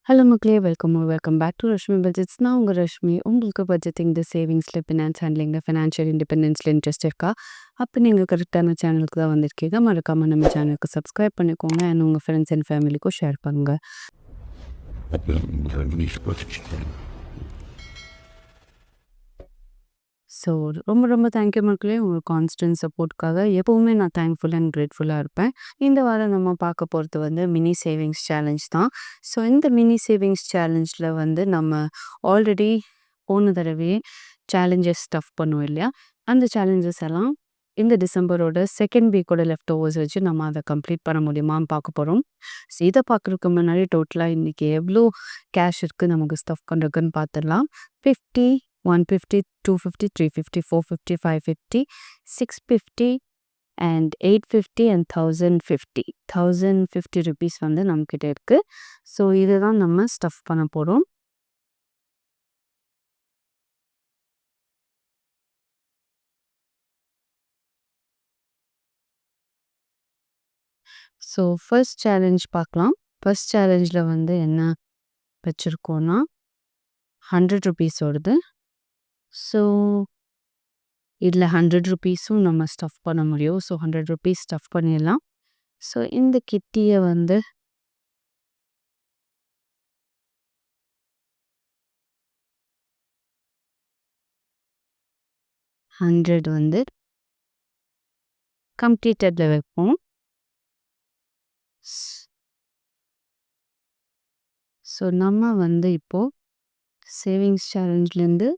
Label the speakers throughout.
Speaker 1: Hello மக்களே! Welcome back to Rashmi budgets. நான் உங்க ரஷ்மி. உங்களுக்கு பட்ஜெட்டிங், சேவிங்ஸ்ல, ஃபினான்ஸ் ஹேண்ட்லிங்ல, ஃபினான்ஷியல் இண்டிபெண்டன்ஸ்ல இன்ட்ரெஸ்ட் இருக்கா? அப்ப நீங்க கரெக்ட்டான சேனலுக்கு தான் வந்திருக்கீங்க. மறக்காம நம்ம சேனலுக்கு சப்ஸ்கிரைப் பண்ணிக்கோங்க. அண்ட் உங்க ஃப்ரெண்ட்ஸ் அண்ட் ஃபேமிலிக்கும் ஷேர் பண்ணுங்க. ஸோ ரொம்ப ரொம்ப தேங்க்யூ மக்களே! உங்க கான்ஸ்டன்ட் சப்போர்ட்காக எப்பவுமே நான் தேங்க்ஃபுல் அண்ட் கிரேட்ஃபுல்லா இருப்பேன். இந்த வாரம் நம்ம பார்க்க போறது மினி சேவிங்ஸ் சேலஞ்ச் தான். ஸோ இந்த மினி சேவிங்ஸ் சேலஞ்சில் நம்ம ஆல்ரெடி போன தடவையே சேலஞ்சஸ் ஸ்டஃப் பண்ணுவோம் இல்லையா? அந்த சேலஞ்சஸ் எல்லாம் இந்த டிசம்பரோட செகண்ட் வீக்கோட லெஃப்ட் ஓவர்ஸ் வச்சு நம்ம அதை கம்ப்ளீட் பண்ண முடியுமான்னு பார்க்க போகிறோம். ஸோ இதை பார்க்குறதுக்கு முன்னாடி டோட்டலாக இன்றைக்கி எவ்வளோ கேஷ் இருக்குது நமக்கு ஸ்டஃப் பண்ணுறதுக்குன்னு பார்த்துடலாம். 50, 150, 250, 350, 450, 550, 650 and 850 and 1050. 1050 rupees நம்மக்கிட்ட இருக்குது. ஸோ இதை தான் நம்ம ஸ்டஃப் பண்ண போகிறோம். ஸோ ஃபர்ஸ்ட் சேலஞ்ச் பார்க்கலாம். ஃபர்ஸ்ட் சேலஞ்சில் என்ன வச்சுருக்கோன்னா 100 ருபீஸோடது. ஸோ இதில் 100 ருபீஸும் நம்ம ஸ்டஃப் பண்ண முடியும். ஸோ 100 ருபீஸ் ஸ்டஃப் பண்ணிடலாம். ஸோ இந்த கிட்டியை 100 கம்ப்ளீட்டடில் வைப்போம். ஸோ நம்ம இப்போது சேவிங்ஸ் சேலஞ்ச்லேருந்து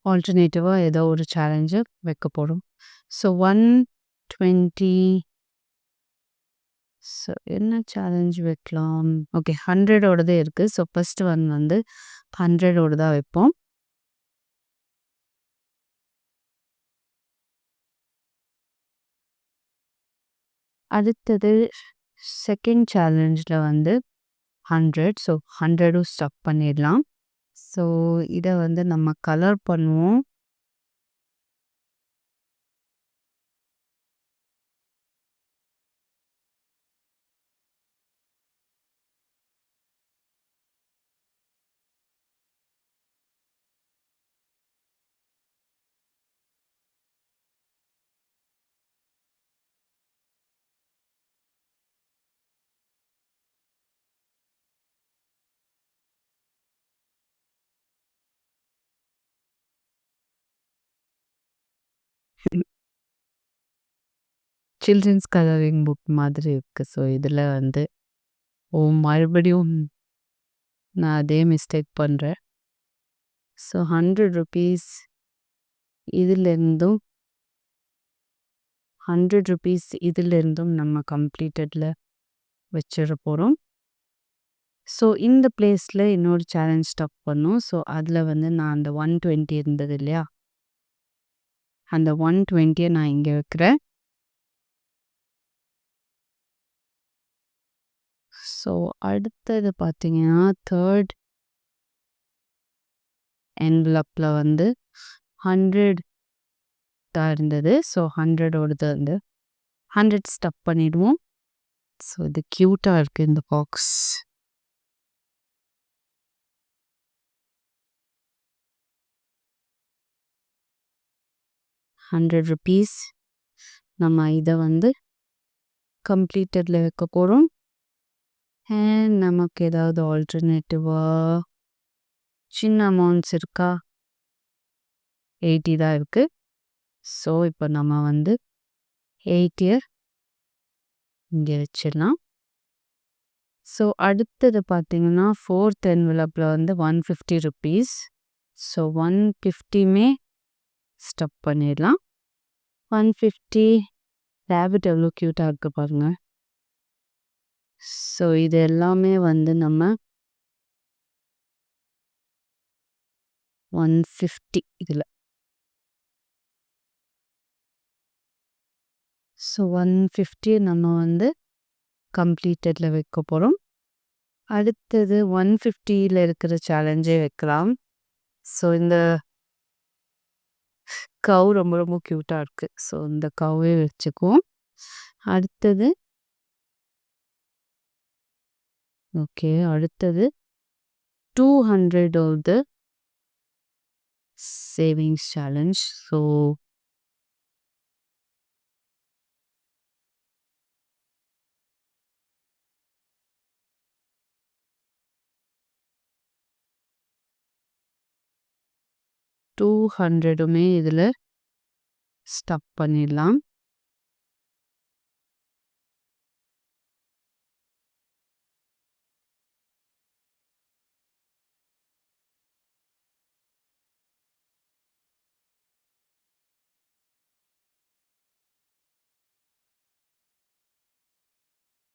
Speaker 1: ஆல்டர்னேட்டிவாக ஏதோ ஒரு சேலஞ்சை வைக்க போகிறோம். ஸோ 120. ஸோ என்ன சேலஞ்ச் வைக்கலாம்? ஓகே, 100ஓடதே இருக்குது. ஸோ ஃபர்ஸ்ட் 100ஓடு தான் வைப்போம். அடுத்தது செகண்ட் சேலஞ்சில் 100. ஸோ 100ம் ஸ்டஃப் பண்ணிடலாம். ஸோ இதை நம்ம கலர் பண்ணுவோம். சில்ட்ரன்ஸ் கலரிங் புக் மாதிரி இருக்குது. ஸோ இதில் மறுபடியும் நான் அதே மிஸ்டேக் பண்ணுறேன். ஸோ 100 ருபீஸ் இதிலேருந்தும் 100 ருபீஸ் இதிலேருந்தும் நம்ம கம்ப்ளீட்டடில் வச்சிட போகிறோம். ஸோ இந்த பிளேஸில் இன்னொரு சேலஞ்ச் ஸ்டஃப் பண்ணோம். ஸோ அதில் நான் அந்த 120 இருந்தது இல்லையா, அந்த 120 நான் இங்கே வைக்கிறேன். ஸோ அடுத்தது பார்த்தீங்கன்னா தேர்ட் என்வலப்பில் 100 தான் இருந்தது. ஸோ 100ஓடது 100 ஸ்டஃப் பண்ணிடுவோம். ஸோ இது க்யூட்டாக இருக்குது இந்த பாக்ஸ். ₹100 நம்ம இதை கம்ப்ளீட்டடில் வைக்க போகிறோம். அண்ட் நமக்கு ஏதாவது ஆல்டர்னேட்டிவாக சின்ன அமௌண்ட்ஸ் இருக்கா? 80 தான் இருக்குது. ஸோ இப்போ நம்ம 80 இங்கே வச்சிடலாம். ஸோ அடுத்தது பார்த்தீங்கன்னா ஃபோர்த் என்வலப்பில் 150 ருபீஸ். ஸோ 150மே ஸ்டஃப் பண்ணிடலாம். 150 ரேபிட் எவ்வளோ க்யூட்டாக இருக்குது பாருங்கள். ஸோ இது எல்லாமே நம்ம 150 இதில். ஸோ 150 நம்ம கம்ப்ளீட்டடில் வைக்க போகிறோம். அடுத்தது 150ல் இருக்கிற சேலஞ்சே வைக்கலாம். ஸோ இந்த கவ் ரொம்ப ரொம்ப க்யூட்டாக இருக்குது. ஸோ இந்த கவ்வே வச்சுக்குவோம். அடுத்தது 200 of the savings challenge. So $200 இதுல ஸ்டப் பண்ணிடலாம்.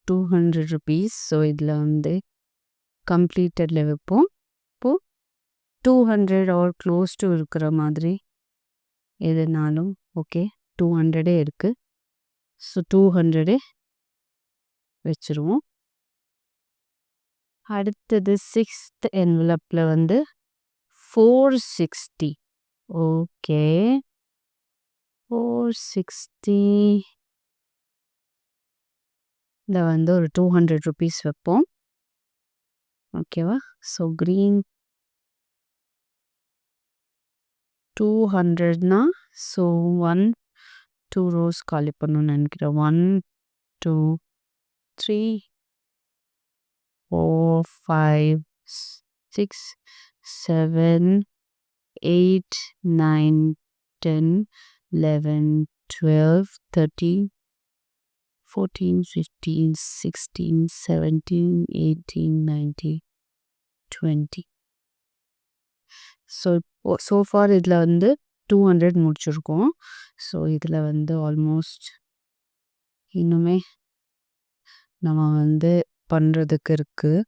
Speaker 1: ₹200. ஸோ இதில் வந்து கம்ப்ளீட்டடில் வைப்போம். இப்போது 200 ஆர் க்ளோஸ் டு இருக்கிற மாதிரி எதுனாலும் ஓகே. 200 இருக்குது. ஸோ 200 வச்சுருவோம். அடுத்தது 6th என்வலப்பில் வந்து 460. ஓகே, 460 இதில் வந்து ஒரு ₹200 வைப்போம். ஓகேவா? ஸோ க்ரீன் 200னா ஸோ 1 2 rows காலி பண்ணணும்னு நினைக்கிறேன். 1 2 3 4 5 6 7 8 9 10 11 12 13 14 15 16 17 18 19 20. ஸோ ஃபார் இதில் வந்து 200 முடிச்சிருக்கோம். ஸோ இதில் வந்து ஆல்மோஸ்ட் இன்னுமே நம்ம வந்து பண்ணுறதுக்கு இருக்குது.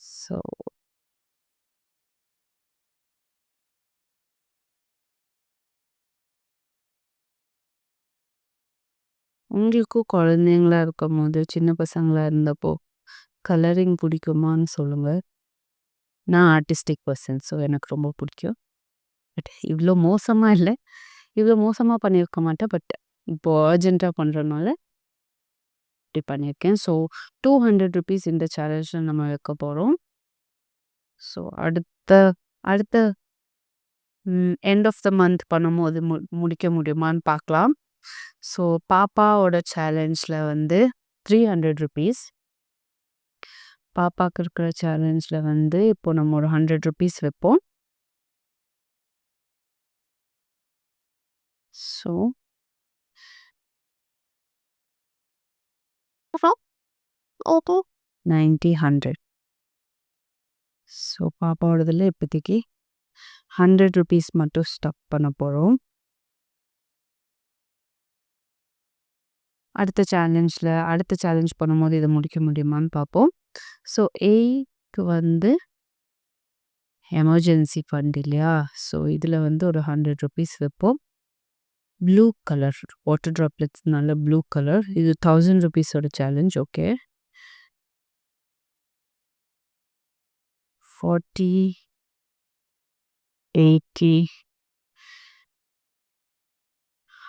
Speaker 1: ஸோ உங்களுக்கும் குழந்தைங்களா இருக்கும் போது சின்ன பசங்களாக இருந்தப்போ கலரிங் பிடிக்குமான்னு சொல்லுங்கள். நான் ஆர்டிஸ்டிக் பர்சன், ஸோ எனக்கு ரொம்ப பிடிக்கும். பட் இவ்வளோ மோசமாக இல்லை, இவ்வளோ மோசமாக பண்ணியிருக்க மாட்டேன். பட் இப்போது அர்ஜென்ட்டாக பண்ணுறதுனால இப்படி பண்ணியிருக்கேன். ஸோ ₹200 இந்த சேலஞ்சில் நம்ம வைக்க போகிறோம். ஸோ அடுத்த எண்ட் ஆஃப் த மந்த் பண்ணும்போது முடிக்க முடியுமான்னு பார்க்கலாம். ஸோ பாப்பாவோட சேலஞ்சில் வந்து ₹300. பாப்பாவுக்கு இருக்கிற சேலஞ்சில் வந்து இப்போ நம்ம ஒரு ₹100 வைப்போம். ஸோ 90 100. ஸோ பாப்பாவோடதில் இப்போதைக்கு ₹100 மட்டும் ஸ்டப் பண்ண போகிறோம். அடுத்த சேலஞ்ச் பண்ணும்போது இதை முடிக்க முடியுமான்னு பார்ப்போம். ஸோ ஏக்கு வந்து எமர்ஜென்சி ஃபண்ட் இல்லையா? ஸோ இதில் வந்து ஒரு ₹100 வைப்போம். ப்ளூ கலர் வாட்டர் ட்ராப்லெட்ஸ், நல்ல ப்ளூ கலர். இது ₹1000 சேலஞ்ச். ஓகே, 40 80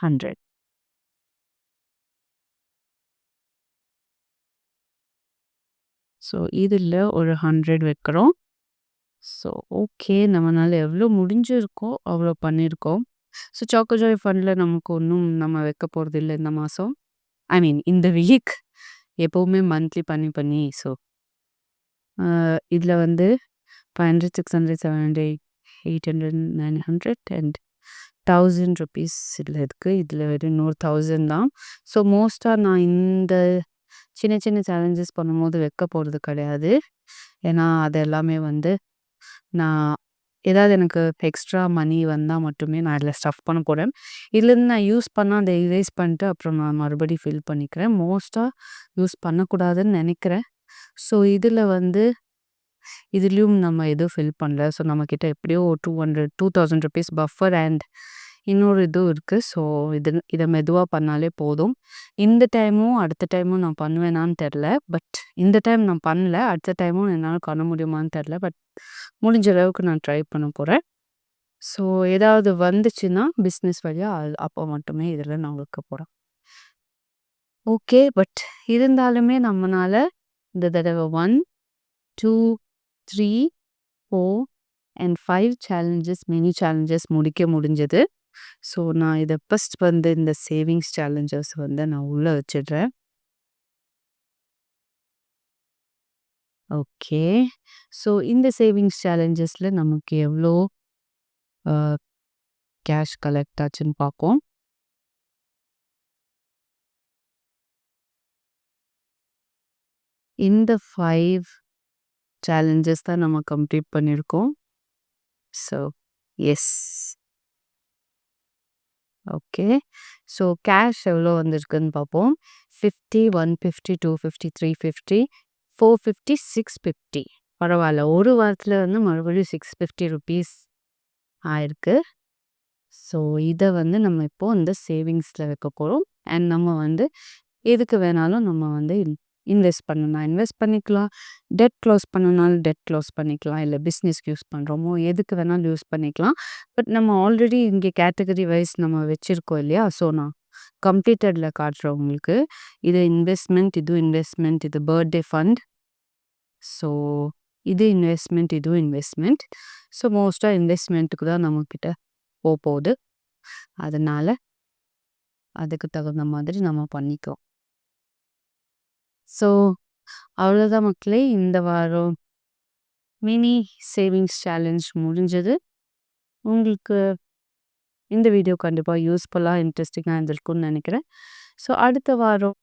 Speaker 1: 100. ஸோ இதில் ஒரு 100 வைக்கிறோம். ஸோ ஓகே, நம்மளால் எவ்வளோ முடிஞ்சிருக்கோ அவ்வளோ பண்ணியிருக்கோம். ஸோ சாக்கோ ஜாய் ஃபண்டில் நமக்கு ஒன்றும் நம்ம வைக்க போகிறது இல்லை இந்த மாதம். ஐ மீன் இந்த வீக். எப்போவுமே மந்த்லி பண்ணி ஸோ இதில் வந்து 500 600 700 800 900 அண்ட் ₹1000 இதில் இருக்குது. இதில் வெறும் 1,000 தான். ஸோ மோஸ்ட்டாக நான் இந்த சின்ன சின்ன சேலஞ்சஸ் பண்ணும்போது வைக்க போகிறது கிடையாது. ஏன்னா அது எல்லாமே வந்து நான் ஏதாவது எனக்கு எக்ஸ்ட்ரா மணி வந்தால் மட்டுமே நான் இதில் ஸ்டஃப் பண்ண போகிறேன். இதுலேருந்து நான் யூஸ் பண்ணால் அதை எரேஸ் பண்ணிட்டு அப்புறம் நான் மறுபடியும் ஃபில் பண்ணிக்கிறேன். மோஸ்ட்டாக யூஸ் பண்ணக்கூடாதுன்னு நினைக்கிறேன். ஸோ இதில் வந்து இதுலேயும் நம்ம எதுவும் ஃபில் பண்ணல. ஸோ நம்மக்கிட்ட எப்படியோ ₹2,000 பஃபர் அண்ட் இன்னொரு இதுவும் இருக்குது. ஸோ இதை மெதுவாக பண்ணாலே போதும். இந்த டைமும் அடுத்த டைமும் நான் பண்ணுவேனான்னு தெரில. பட் இந்த டைம் நான் பண்ணல, அடுத்த டைமும் என்னால் பண்ண முடியுமான்னு தெரில. பட் முடிஞ்ச அளவுக்கு நான் ட்ரை பண்ண போகிறேன். ஸோ ஏதாவது வந்துச்சுன்னா பிஸ்னஸ் வழியாக அப்போ மட்டுமே இதில் நான் வைக்க போகிறேன். ஓகே, பட் இருந்தாலுமே நம்மளால் இந்த தடவை 1 2 3, 4 அண்ட் 5 சேலஞ்சஸ் மினி சேலஞ்சஸ் முடிக்க முடிஞ்சது. ஸோ நான் இதை ஃபர்ஸ்ட் வந்து இந்த சேவிங்ஸ் சேலஞ்சஸ் வந்து நான் உள்ள வச்சிடுறேன். ஓகே. ஸோ இந்த சேவிங்ஸ் சேலஞ்சஸில் நமக்கு எவ்வளோ கேஷ் கலெக்ட் ஆச்சுன்னு பார்ப்போம். இந்த 5 சேலஞ்சஸ் தான் நம்ம கம்ப்ளீட் பண்ணியிருக்கோம். So yes. Okay. So cash எவ்வளோ வந்திருக்குன்னு பார்ப்போம். 50, 150, 250, 350, 450, 650. பரவாயில்ல. ஒரு வாரத்தில் வந்து மறுபடியும் 650 ருபீஸ் ஆயிருக்கு. ஸோ இதை வந்து நம்ம இப்போ இந்த சேவிங்ஸில் வைக்க போகிறோம். அண்ட் நம்ம வந்து எதுக்கு வேணாலும் நம்ம வந்து இன்வெஸ்ட் பண்ணலாம், இன்வெஸ்ட் பண்ணிக்கலாம். டெட் க்ளோஸ் பண்ணனாலும் டெட் க்ளோஸ் பண்ணிக்கலாம். இல்லை பிஸ்னஸ்க்கு யூஸ் பண்ணுறோமோ எதுக்கு வேணாலும் யூஸ் பண்ணிக்கலாம். பட் நம்ம ஆல்ரெடி இங்கே கேட்டகரி வைஸ் நம்ம வச்சுருக்கோம் இல்லையா? ஸோ நான் கம்ப்ளீட்டடில் காட்டுறேன் உங்களுக்கு. இது இன்வெஸ்ட்மெண்ட், இதுவும் இன்வெஸ்ட்மெண்ட், இது பர்த்டே ஃபண்ட். ஸோ இது இன்வெஸ்ட்மெண்ட், இதுவும் இன்வெஸ்ட்மெண்ட். ஸோ மோஸ்ட்டாக இன்வெஸ்ட்மெண்ட்டுக்கு தான் நம்மக்கிட்ட போகுது. அதனால் அதுக்கு தகுந்த மாதிரி நம்ம பண்ணிக்கிறோம். ஸோ அவ்வளோதான் மக்களே. இந்த வாரம் மினி சேவிங்ஸ் சேலஞ்ச் முடிஞ்சது. உங்களுக்கு இந்த வீடியோ கண்டிப்பாக யூஸ்ஃபுல்லாக இன்ட்ரெஸ்டிங்காக இருந்திருக்கும்னு நினைக்கிறேன். ஸோ அடுத்த வாரம்